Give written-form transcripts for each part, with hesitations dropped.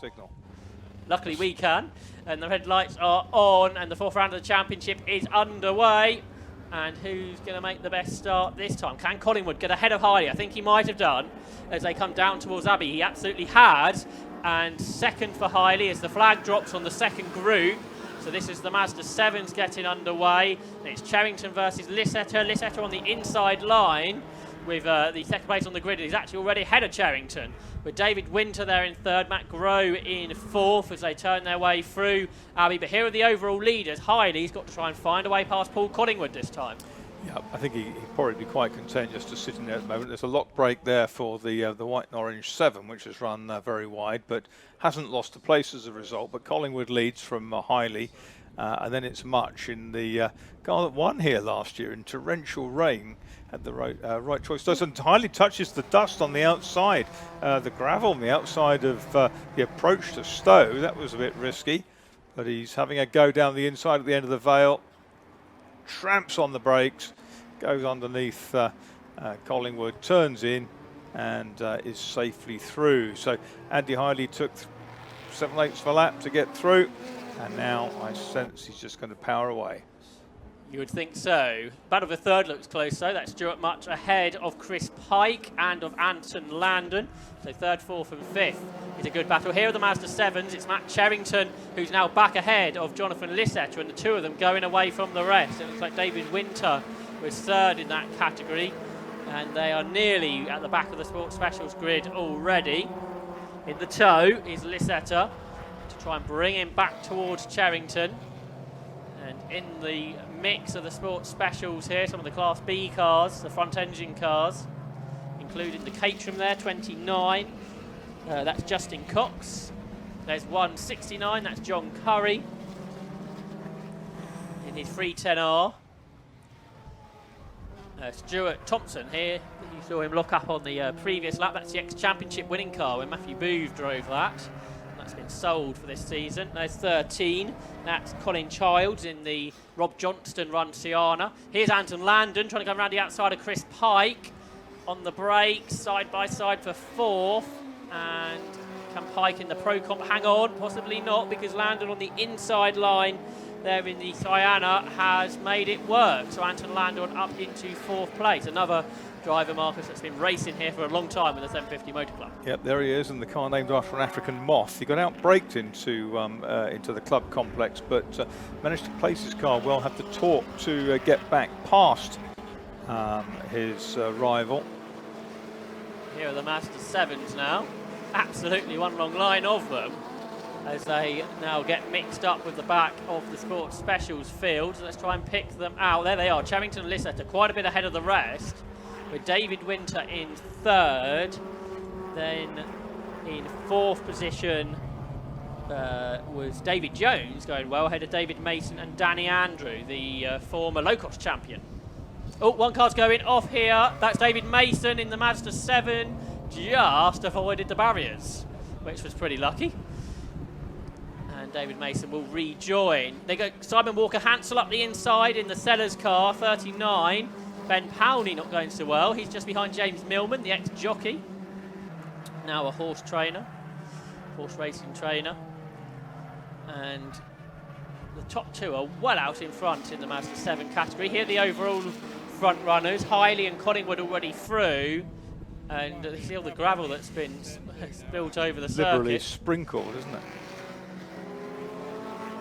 signal. Luckily we can, and the red lights are on, and the fourth round of the championship is underway. And who's going to make the best start this time? Can Collingwood get ahead of Hiley? I think he might have done as they come down towards Abbey. He absolutely had. And second for Hiley as the flag drops on the second group. So this is the Ma7da getting underway. And it's Cherrington versus Lissetter. Lissetter on the inside line with the second place on the grid. He's actually already ahead of Cherrington, with David Winter there in third, Matt Grow in fourth as they turn their way through Abbey. But here are the overall leaders. Hiley's got to try and find a way past Paul Collingwood this time. Yeah, I think he'd probably be quite content just to sit in there at the moment. There's a lock break there for the white and orange 7, which has run very wide, but hasn't lost a place as a result. But Collingwood leads from Hiley, and then it's Much in the car that won here last year in torrential rain. Had the right choice. Doesn't Hiley touches the dust on the outside, the gravel on the outside of the approach to Stowe. That was a bit risky, but he's having a go down the inside at the end of the Vale. Tramps on the brakes, goes underneath Collingwood, turns in, and is safely through. So Andy Hiley took 7/8 of a lap to get through, and now I sense he's just going to power away. You would think so. Battle for third looks close though. That's Stuart Much ahead of Chris Pike and of Anton Landon. So third, fourth and fifth is a good battle. Here are the Ma7s. It's Matt Cherrington who's now back ahead of Jonathan Lissetter, and the two of them going away from the rest. It looks like David Winter was third in that category, and they are nearly at the back of the Sports Specials grid already. In the tow is Lissetter to try and bring him back towards Cherrington. And in the mix of the Sports Specials here, some of the Class B cars, the front engine cars, including the Caterham there, 29. That's Justin Cox. There's 169, that's John Curry in his 310R. Stuart Thompson here, you saw him lock up on the previous lap. That's the ex-championship winning car when Matthew Booth drove that. That's been sold for this season. There's 13. That's Colin Childs in the Rob Johnston run Siana. Here's Anton Landon trying to come around the outside of Chris Pike. On the brakes, side by side for fourth. And can Pike in the Pro Comp hang on? Possibly not, because Landon on the inside line there in the Siana has made it work. So Anton Landon up into fourth place. Another driver, Marcus, that's been racing here for a long time with the 750 Motor Club. Yep, there he is, and the car named after an African moth. He got out-braked into the club complex, but managed to place his car well, had the torque to get back past his rival. Here are the Ma7s now. Absolutely one long line of them, as they now get mixed up with the back of the Sports Specials field. So let's try and pick them out. There they are, Cherrington and Lissetter, quite a bit ahead of the rest, with David Winter in third. Then in fourth position was David Jones, going well ahead of David Mason and Danny Andrew, the former low-cost champion. Oh, one car's going off here. That's David Mason in the Ma7, just avoided the barriers, which was pretty lucky. And David Mason will rejoin. They go Simon Walker-Hansel up the inside in the Sellers car, 39. Ben Powney not going so well. He's just behind James Millman, the ex-jockey. Now a horse racing trainer. And the top two are well out in front in the Ma7 category. Here are the overall front runners. Hiley and Collingwood already through. And you see all the gravel that's been built over the circuit. Liberally sprinkled, isn't it?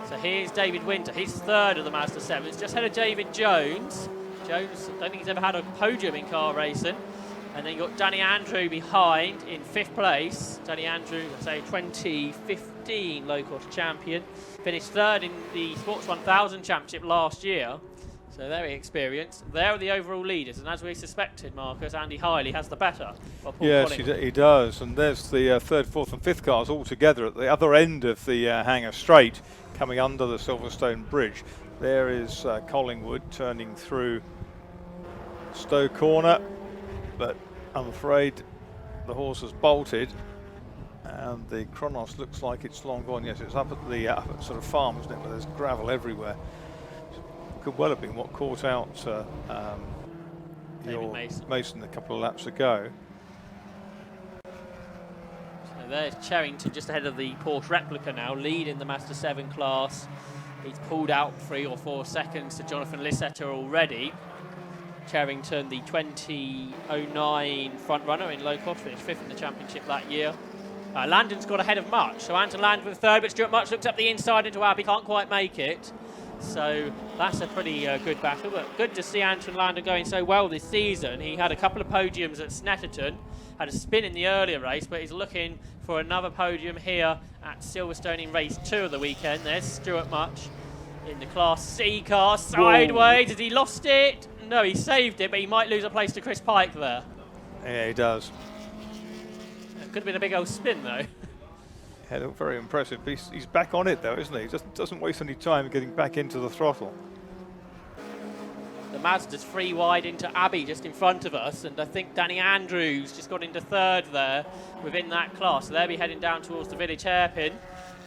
So here's David Winter. He's third of the Ma7. It's just ahead of David Jones. Jones, I don't think he's ever had a podium in car racing. And then you've got Danny Andrew behind in fifth place. Danny Andrew, let's say 2015 low-cost champion. Finished third in the Sports 1000 Championship last year. So very experienced. There are the overall leaders. And as we suspected, Marcus, Andy Hiley has the better of Paul Yes, Collingwood. he does. And there's the third, fourth and fifth cars all together at the other end of the hangar straight, coming under the Silverstone Bridge. There is Collingwood turning through Stowe Corner, but I'm afraid the horse has bolted, and the Chronos looks like it's long gone. Yes, it's up at the sort of farm, isn't it, where there's gravel everywhere. Could well have been what caught out Mason a couple of laps ago. So there's Cherrington just ahead of the Porsche replica now, leading the Mazda 7 class. He's pulled out 3 or 4 seconds to Jonathan Lisseter already. Cherrington, the 2009 front runner in low cost, finished 5th in the championship that year. Landon's got ahead of Much, so Anton Landon with 3rd, but Stuart Much looks up the inside into Abbey, can't quite make it. So that's a pretty good battle, but good to see Anton Landon going so well this season. He had a couple of podiums at Snetterton, had a spin in the earlier race, but he's looking for another podium here at Silverstone in race 2 of the weekend. There's Stuart Much in the Class C car, sideways. Has he lost it? No, he saved it, but he might lose a place to Chris Pike there. Yeah, he does. Could have been a big old spin though. Yeah, look very impressive. He's back on it though, isn't he? He doesn't waste any time getting back into the throttle. The Mazda's 3 wide into Abbey just in front of us, and I think Danny Andrews just got into 3rd there within that class. So they'll be heading down towards the village hairpin.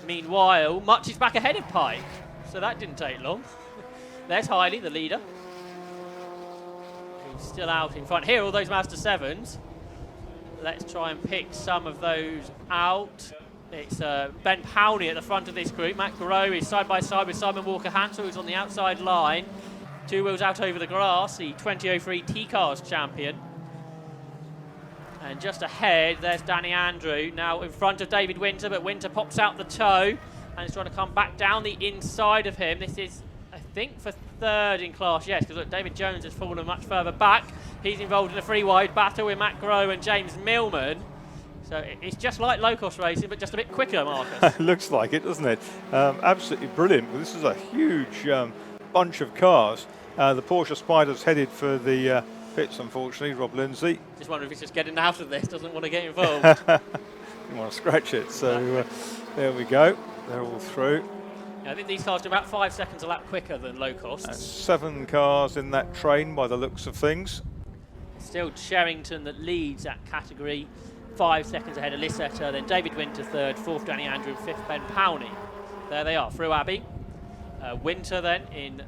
Meanwhile, Much is back ahead of Pike, so that didn't take long. There's Hiley, the leader, who's still out in front. Here are all those Mazda 7s. Let's try and pick some of those out. It's Ben Powney at the front of this group. Matt Garreau is side by side with Simon Walker-Hansel, who's on the outside line. 2 wheels out over the grass, the 2003 T-Cars champion. And just ahead, there's Danny Andrew, now in front of David Winter, but Winter pops out the toe and is trying to come back down the inside of him. This is, I think, for 3rd in class, yes, because look, David Jones has fallen much further back. He's involved in a 3-wide battle with Matt Garreau and James Millman. So it's just like low-cost racing, but just a bit quicker, Marcus. Looks like it, doesn't it? Absolutely brilliant. Well, this is a huge bunch of cars. The Porsche Spider's headed for the pits, unfortunately, Rob Lindsay. Just wondering if he's just getting out of this, doesn't want to get involved. Didn't want to scratch it, so there we go. They're all through. Yeah, I think these cars do about 5 seconds a lap quicker than low costs. That's 7 cars in that train by the looks of things. Still Cherrington that leads that category, 5 seconds ahead of Lisseter, then David Winter 3rd, 4th Danny Andrew, 5th Ben Powney. There they are, through Abbey. Winter then in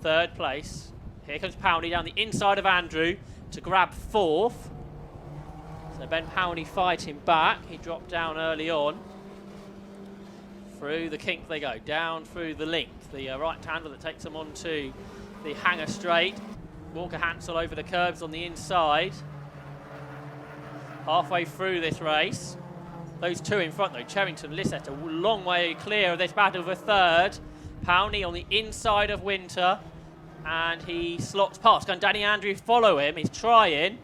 3rd place. Here comes Powney down the inside of Andrew to grab 4th. So Ben Powney fighting back. He dropped down early on. Through the kink they go, down through the link. The right-hander that takes them onto the hanger straight. Walker-Hansel over the curbs on the inside. Halfway through this race. Those 2 in front though, Cherrington, Lisseter, a long way clear of this battle for 3rd. Powney on the inside of Winter, and he slots past. Can Danny Andrew follow him? He's trying,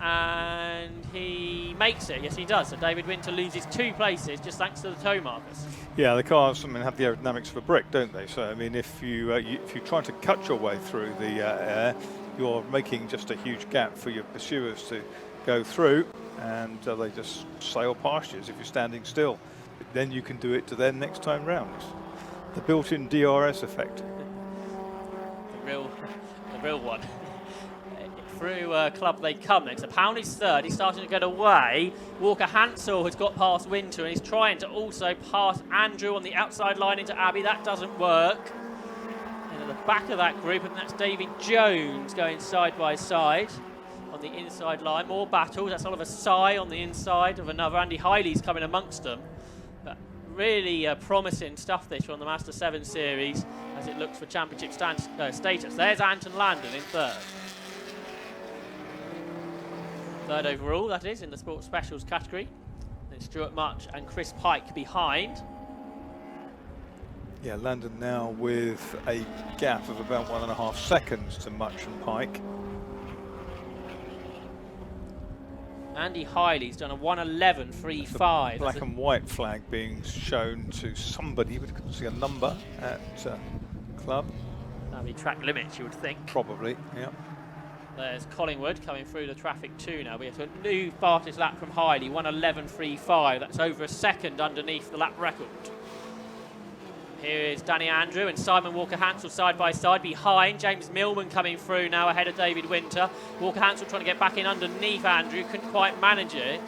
and he makes it. Yes, he does. So David Winter loses 2 places just thanks to the toe markers. Yeah, the cars, I mean, have the aerodynamics of a brick, don't they? So, I mean, if you're trying to cut your way through the air, you're making just a huge gap for your pursuers to go through, and they just sail past you as if you're standing still. But then you can do it to them next time round. It's the built-in DRS effect. The real one. Through club they come next. So Powney's 3rd, he's starting to get away. Walker-Hansel has got past Winter and he's trying to also pass Andrew on the outside line into Abbey. That doesn't work. And at the back of that group, and that's David Jones going side by side on the inside line. More battles. That's Oliver Sy on the inside of another. Andy Hiley's coming amongst them. But really promising stuff this on the Mazda 7 series as it looks for championship status. There's Anton Landon in 3rd. 3rd overall, that is, in the Sports Specials category. Then Stuart Much and Chris Pike behind. Yeah, Landon now with a gap of about 1.5 seconds to Much and Pike. Andy Hiley's done a 1:11.35. Black and white flag being shown to somebody, but couldn't see a number at club. That'd be track limits, you would think. Probably, yeah. There's Collingwood coming through the traffic too now. We have a new fastest lap from Hiley, 1:11.35. That's over a second underneath the lap record. Here is Danny Andrew and Simon Walker-Hansel side by side behind. James Millman coming through now ahead of David Winter. Walker-Hansel trying to get back in underneath Andrew, couldn't quite manage it.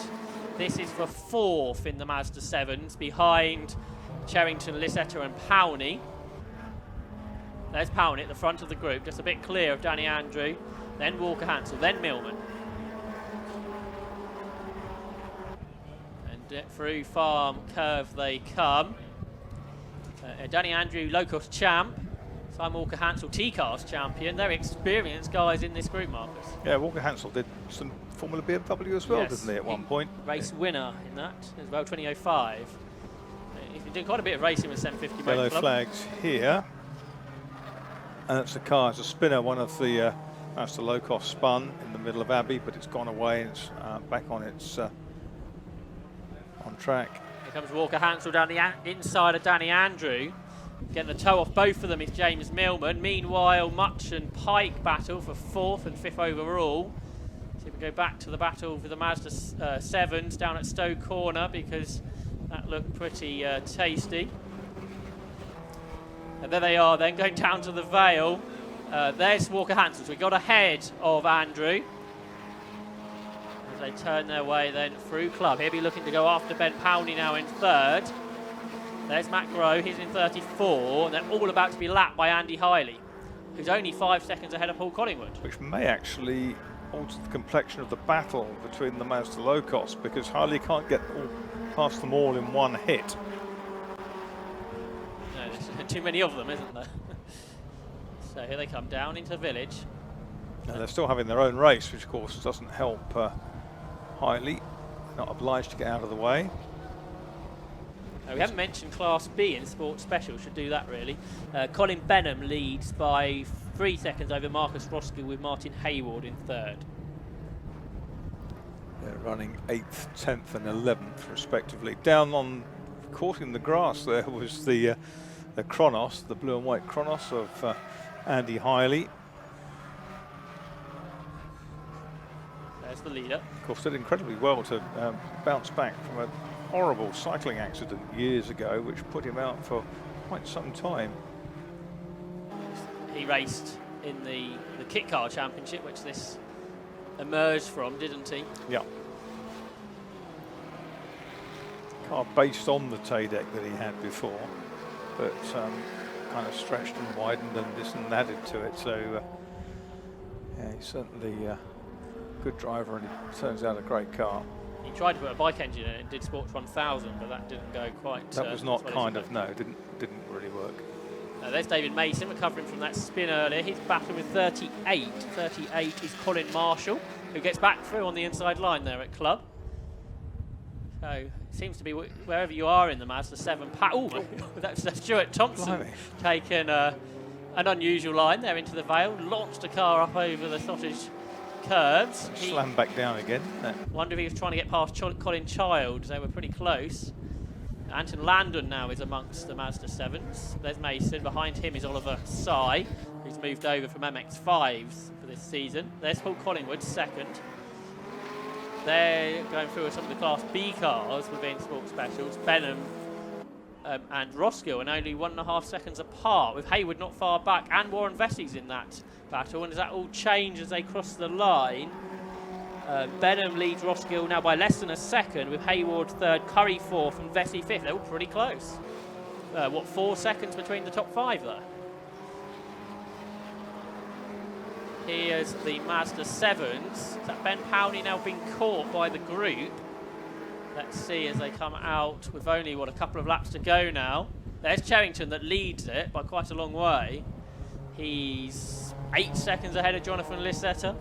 This is for 4th in the Mazda 7s behind Cherrington, Lisseter and Powney. There's Powney at the front of the group, just a bit clear of Danny Andrew. Then Walker-Hansel, then Millman. And Through farm curve they come. Danny Andrew, low-cost champ. Simon Walker Hansel, T-Cars champion. They're experienced guys in this group, Marcus. Yeah, Walker Hansel did some Formula BMW as well, Yes, didn't he, at one point? Race winner in that as well, 2005. He's been doing quite a bit of racing with 750 Motor Yellow Club. flags here. And it's the car, it's a spinner, one of the Master low cost spun in the middle of Abbey, but it's gone away and it's back on its on track. Here comes Walker Hansel down the inside of Danny Andrew. Getting the toe off both of them is James Millman. Meanwhile, Much and Pike battle for 4th and 5th overall. See if we go back to the battle for the Mazda 7s down at Stowe Corner, because that looked pretty tasty. And there they are then, going down to the Vale. There's Walker Hansel. So we got ahead of Andrew. As they turn their way then through Club. He'll be looking to go after Ben Powney now in 3rd. There's Matt Groh, he's in 34. And they're all about to be lapped by Andy Hiley, who's only 5 seconds ahead of Paul Collingwood. Which may actually alter the complexion of the battle between the Mazda low cost, because Hiley can't get past them all in one hit. No, there's too many of them, isn't there? So here they come down into the village. Now they're still having their own race, which of course doesn't help Hiley. Not obliged to get out of the way. We haven't mentioned Class B in Sports Special, should do that really. Colin Benham leads by 3 seconds over Marcus Roskill, with Martin Hayward in 3rd. They're running 8th, 10th and 11th respectively. Down on, caught in the grass there was the Kronos, the blue and white Kronos of Andy Hiley. There's the leader. Of course, did incredibly well to bounce back from a horrible cycling accident years ago, which put him out for quite some time. He raced in the Kit Car Championship, which this emerged from, didn't he? Yeah. Car based on the Tay-Deck that he had before, but kind of stretched and widened and this and added to it. So yeah, he's certainly a good driver, and it turns out a great car. He tried to put a bike engine in it and did Sports 1000, but that didn't go quite. That was not kind of, expected. no, didn't really work. There's David Mason recovering from that spin earlier. He's battling with 38. 38 is Colin Marshall, who gets back through on the inside line there at Club. So it seems to be wherever you are in the Mazda 7 pack. Oh, that's Stuart Thompson taken an unusual line there into the Vale, launched a car up over the Scottish curves. Slammed back down again. Wonder if he was trying to get past Colin Childs. They were pretty close. Anton Landon now is amongst the Mazda 7s. There's Mason. Behind him is Oliver Sy, who's moved over from MX-5s for this season. There's Paul Collingwood, 2nd. They're going through some of the Class B cars within Sports Specials. Benham and Roskill, and only 1.5 seconds apart, with Hayward not far back, and Warren Vessey's in that battle. And does that all change as they cross the line? Benham leads Roskill now by less than a second, with Hayward 3rd, Curry 4th and Vesey 5th. They're all pretty close. 4 seconds between the top 5 there? Here's the Mazda 7s. Is that Ben Powney now been caught by the group? Let's see as they come out with only, a couple of laps to go now. There's Cherrington that leads it by quite a long way. He's 8 seconds ahead of Jonathan Lissetter.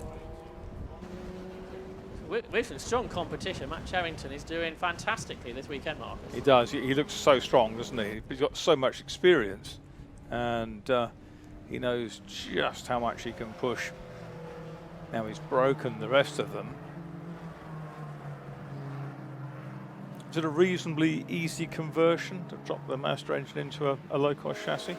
With some strong competition, Matt Cherrington is doing fantastically this weekend, Marcus. He does. He looks so strong, doesn't he? He's got so much experience, and he knows just how much he can push. Now he's broken the rest of them. Is it a reasonably easy conversion to drop the Mazda engine into a low-cost chassis?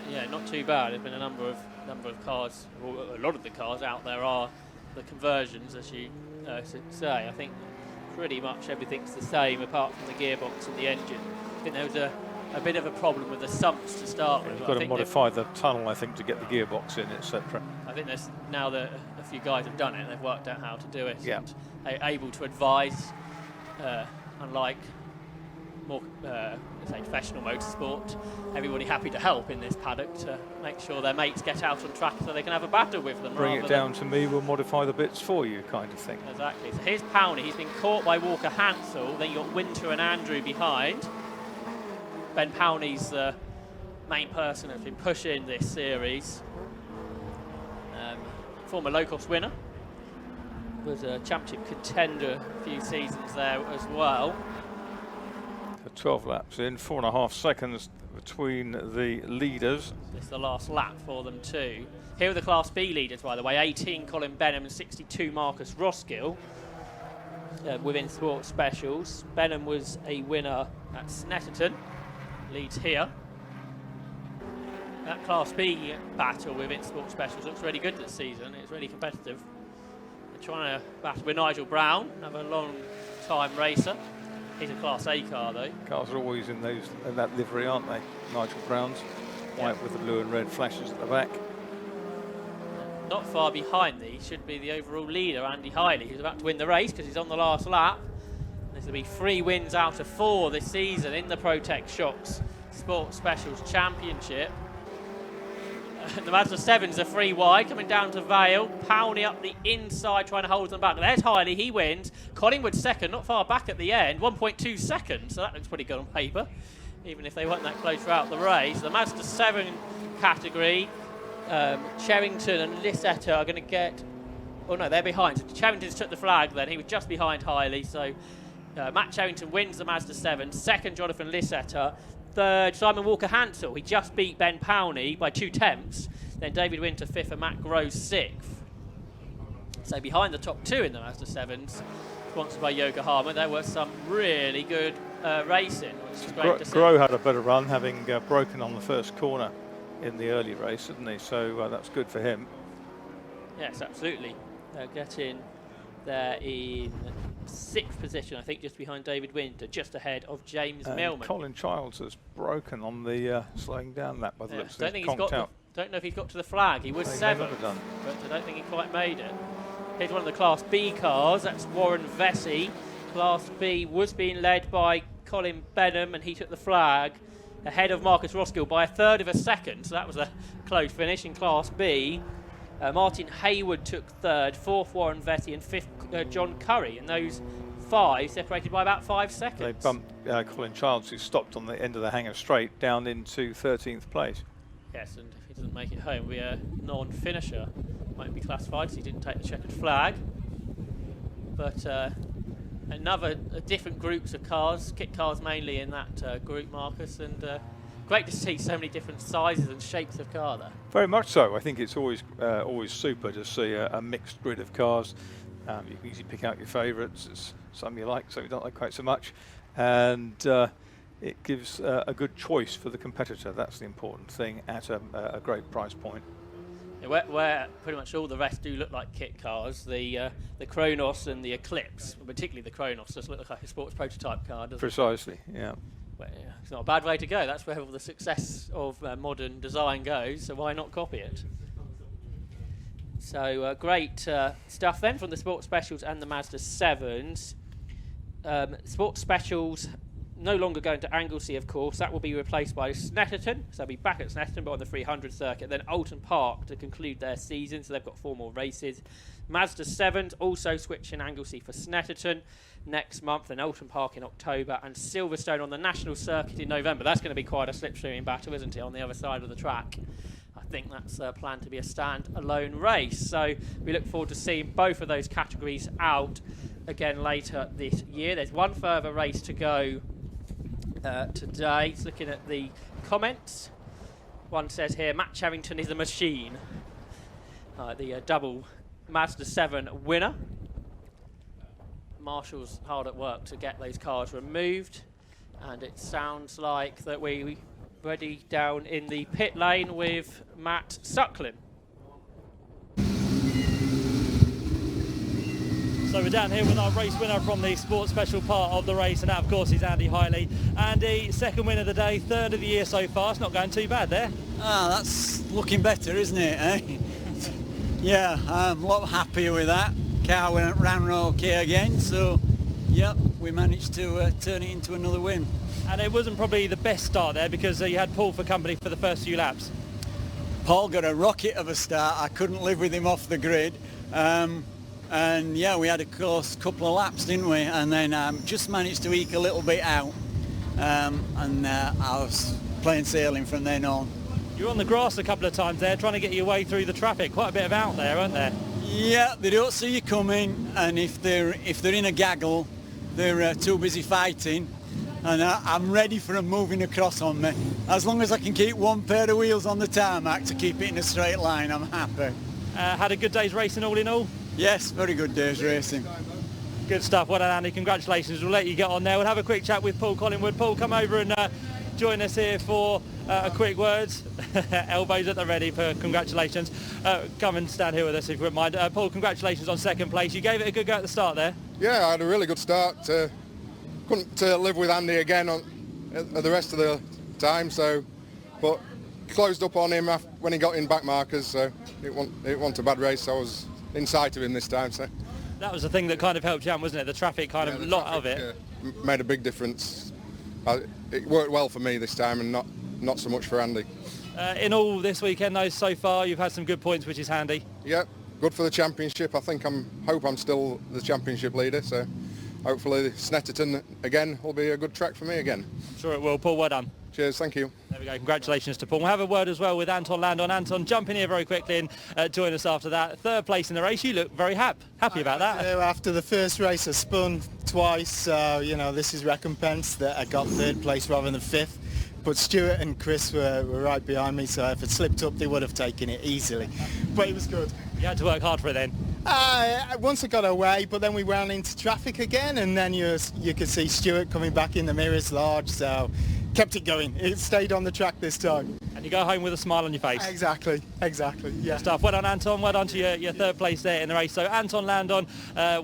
Yeah, not too bad. There's been a number of cars, or a lot of the cars out there are the conversions, as you say. I think pretty much everything's the same apart from the gearbox and the engine. I think there was a bit of a problem with the sumps to start with. You've got to modify the tunnel, I think, to get the gearbox in, etc. I think there's now that a few guys have done it, they've worked out how to do it. Yeah. And are able to advise, unlike more, let's say, professional motorsport. Everybody happy to help in this paddock to make sure their mates get out on track so they can have a battle with them. Bring it down to me, we'll modify the bits for you, kind of thing. Exactly. So here's Powney. He's been caught by Walker Hansel. Then you've got Winter and Andrew behind. Ben Powney's the main person who's been pushing this series. Former low-cost winner. Was a championship contender a few seasons there as well. 12 laps in, 4.5 seconds between the leaders. This is the last lap for them too. Here are the Class B leaders, by the way. 18 Colin Benham and 62 Marcus Roskill within Sport Specials. Benham was a winner at Snetterton, leads here. That Class B battle within Sport Specials looks really good this season. It's really competitive. They're trying to battle with Nigel Brown, another long-time racer. He's a Class A car, though. Cars are always in that livery, aren't they? Nigel Brown's, white with the blue and red flashes at the back. Not far behind these should be the overall leader, Andy Hiley, who's about to win the race because he's on the last lap. There's going to be 3 wins out of 4 this season in the Protech Shocks Sport Specials Championship. The Ma7da 7's a 3 wide, coming down to Vale. Powney up the inside, trying to hold them back. There's Hiley, he wins. Collingwood second, not far back at the end, 1.2 seconds, so that looks pretty good on paper, even if they weren't that close throughout the race. The Ma7da 7 category, Cherrington and Lissetter are going to get... Oh no, they're behind. So Cherrington's took the flag then, he was just behind Hiley, so Matt Cherrington wins the Ma7da 7. Second, Jonathan Lissetter. Third, Simon Walker-Hansel. He just beat Ben Powney by 2 tenths. Then David Winter 5th and Matt Groves 6th. So behind the top 2 in the Ma7da 7s, sponsored by Yokohama, there was some really good racing, which is great to see. Groh had a better run, having broken on the first corner in the early race, didn't he? So that's good for him. Yes, absolutely. Getting there in 6th position, I think, just behind David Winter, just ahead of James Millman. Colin Childs has broken on the slowing down lap by the looks of it. Don't know if he's got to the flag. He was 7th, but I don't think he quite made it. Here's one of the Class B cars. That's Warren Vesey. Class B was being led by Colin Benham, and he took the flag ahead of Marcus Roskill by 1/3 of a second. So that was a close finish in Class B. Martin Hayward took 3rd, 4th Warren Vesey, and 5th John Curry. And those 5 separated by about 5 seconds. They bumped Colin Childs, who stopped on the end of the hangar straight, down into 13th place. Yes, and if he doesn't make it home, we a non-finisher. Won't be classified because he didn't take the checkered flag. But different groups of cars, kit cars mainly in that group, Marcus, and great to see so many different sizes and shapes of car there. Very much so. I think it's always super to see a mixed grid of cars. You can easily pick out your favourites. There's some you like, some you don't like quite so much, and it gives a good choice for the competitor. That's the important thing at a great price point. Yeah, where pretty much all the rest do look like kit cars, the Kronos and the Eclipse, particularly the Kronos, does look like a sports prototype car, doesn't it? Precisely, yeah. Well, yeah, it's not a bad way to go. That's where all the success of modern design goes, so why not copy it? So great stuff then from the Sports Specials and the Ma7da 7s. Sports Specials no longer going to Anglesey, of course. That will be replaced by Snetterton. So they'll be back at Snetterton, but on the 300 circuit. Then Alton Park to conclude their season. So they've got 4 more races. Ma7da 7s also switching Anglesey for Snetterton next month. Then Alton Park in October. And Silverstone on the national circuit in November. That's going to be quite a slipstreaming battle, isn't it, on the other side of the track? I think that's planned to be a stand-alone race. So we look forward to seeing both of those categories out again later this year. There's one further race to go today. It's looking at the comments. One says here, Matt Cherrington is a machine. The double Ma7da 7 winner. Marshall's hard at work to get those cars removed, and it sounds like that we ready down in the pit lane with Matt Suckling. So we're down here with our race winner from the sports special part of the race, and that of course is Andy Hiley. Andy, second win of the day, 3rd of the year so far. It's not going too bad there. That's looking better, isn't it, eh? Yeah, I'm a lot happier with that. Car ran okay again, so yep, we managed to turn it into another win. And it wasn't probably the best start there because you had Paul for company for the first few laps. Paul got a rocket of a start. I couldn't live with him off the grid. And yeah, we had a close couple of laps, didn't we? And then just managed to eke a little bit out. And I was plain sailing from then on. You were on the grass a couple of times there, trying to get your way through the traffic. Quite a bit of out there, weren't there? Yeah, they don't see you coming, and if they're in a gaggle, they're too busy fighting. And I'm ready for them moving across on me. As long as I can keep one pair of wheels on the tarmac to keep it in a straight line, I'm happy. Had a good day's racing all in all? Yes, very good day's racing. Good stuff. Well done, Andy. Congratulations. We'll let you get on there. We'll have a quick chat with Paul Collingwood. Paul, come over and join us here for a quick word. Elbows at the ready for congratulations. Come and stand here with us if you wouldn't mind. Paul, congratulations on second place. You gave it a good go at the start there. Yeah, I had a really good start. Couldn't live with Andy again at the rest of the time, but closed up on him when he got in back markers, so it wasn't a bad race. I was in sight of him this time. So that was the thing that kind of helped you out, wasn't it? The traffic kind of lot of it. Made a big difference. It worked well for me this time and not so much for Andy. In all this weekend though, so far you've had some good points, which is handy. Yeah, good for the championship. I think hope I'm still the championship leader, so hopefully Snetterton again will be a good track for me again. I'm sure it will. Paul, well done. Cheers, thank you. There we go. Congratulations to Paul. We'll have a word as well with Anton Landon. Anton, jump in here very quickly and join us after that. Third place in the race. You look very happy about that. After the first race, I spun twice, so this is recompense that I got third place rather than fifth. But Stuart and Chris were right behind me, so if it slipped up, they would have taken it easily. But it was good. You had to work hard for it then. Once I got away, but then we ran into traffic again, and then you could see Stuart coming back in the mirrors large, so kept it going. It stayed on the track this time. And you go home with a smile on your face. Exactly, yeah. Good stuff. Well done, Anton. Well done to your third place there in the race. So Anton Landon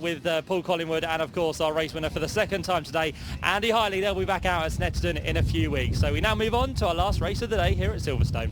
with Paul Collingwood, and of course our race winner for the second time today, Andy Hiley. They'll be back out at Snetterton in a few weeks. So we now move on to our last race of the day here at Silverstone.